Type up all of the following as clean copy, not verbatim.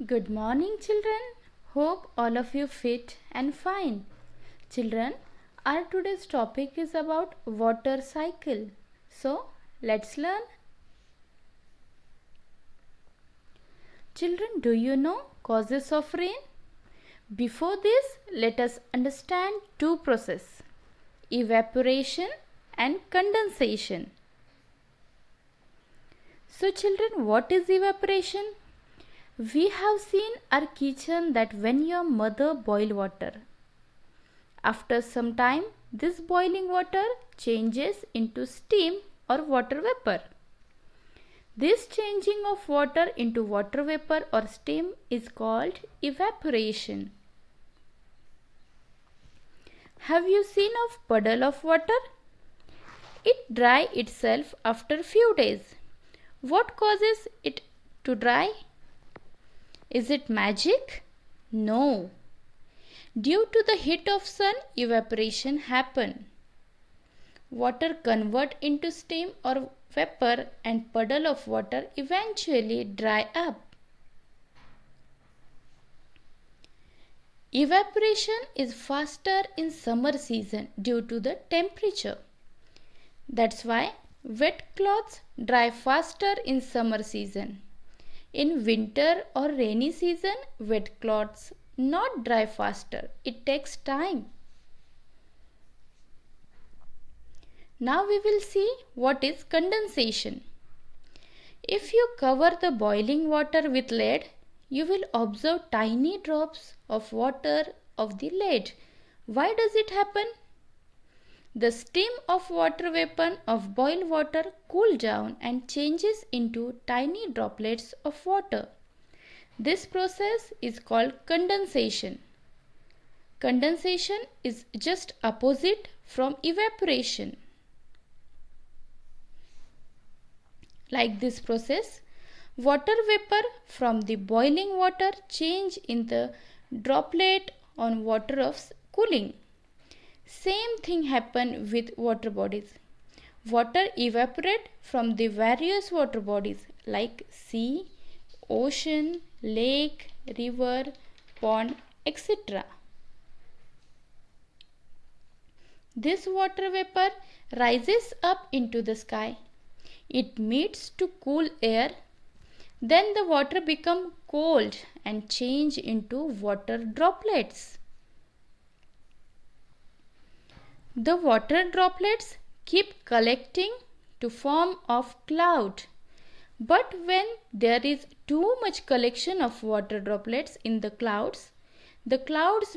Good morning, children. Hope all of you fit and fine. Children, our today's topic is about water cycle. So, let's learn. Children, do you know causes of rain? Before this, let us understand two processes: evaporation and condensation. So, children, what is evaporation? We have seen our kitchen that when your mother boil water, after some time this boiling water changes into steam or water vapor. This changing of water into water vapor or steam is called evaporation. Have you seen a puddle of water? It dry itself after few days. What causes it to dry? Is it magic? No. Due to the heat of sun, evaporation happen. Water convert into steam or vapor and puddle of water eventually dry up. Evaporation is faster in summer season due to the temperature. That's why wet clothes dry faster in summer season. In winter or rainy season, wet clothes not dry faster. It takes time. Now we will see what is condensation. If you cover the boiling water with lead, you will observe tiny drops of water of the lead. Why does it happen? The steam of water vapor of boiled water cool down and changes into tiny droplets of water. This process is called condensation. Condensation is just opposite from evaporation. Like this process, water vapor from the boiling water change in the droplet on water of cooling. Same thing happen with water bodies. Water evaporate from the various water bodies like sea, ocean, lake, river, pond, etc. This water vapor rises up into the sky. It meets to cool air. Then the water become cold and change into water droplets. The water droplets keep collecting to form of cloud. But when there is too much collection of water droplets in the clouds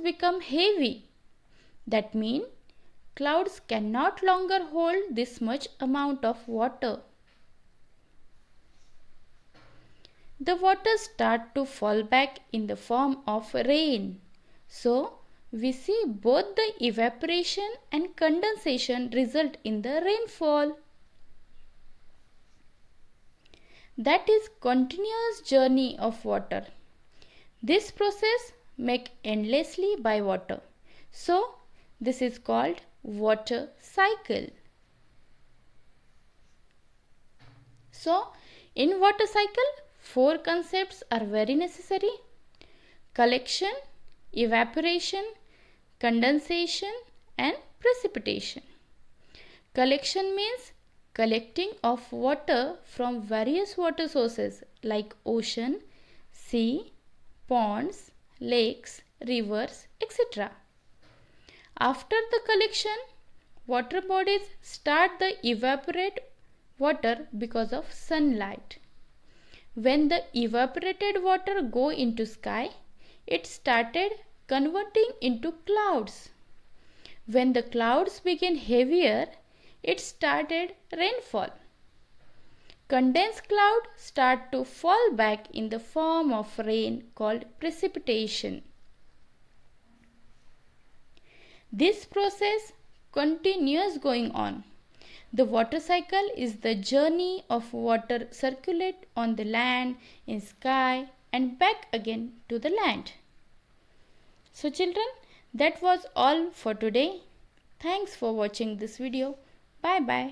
become heavy. That means clouds cannot longer hold this much amount of water. The water start to fall back in the form of rain. So, we see both the evaporation and condensation result in the rainfall. That is continuous journey of water. This process make endlessly by water. So, this is called water cycle. So, in water cycle, 4 concepts are very necessary: collection, evaporation, condensation and precipitation. Collection means collecting of water from various water sources like ocean, sea, ponds, lakes, rivers, etc. After the collection, water bodies start to evaporate water because of sunlight. When the evaporated water go into sky, it started converting into clouds. When the clouds became heavier, it started rainfall. Condensed cloud start to fall back in the form of rain called precipitation. This process continues going on. The water cycle is the journey of water circulate on the land, in sky and back again to the land. So children, that was all for today. Thanks for watching this video. Bye bye.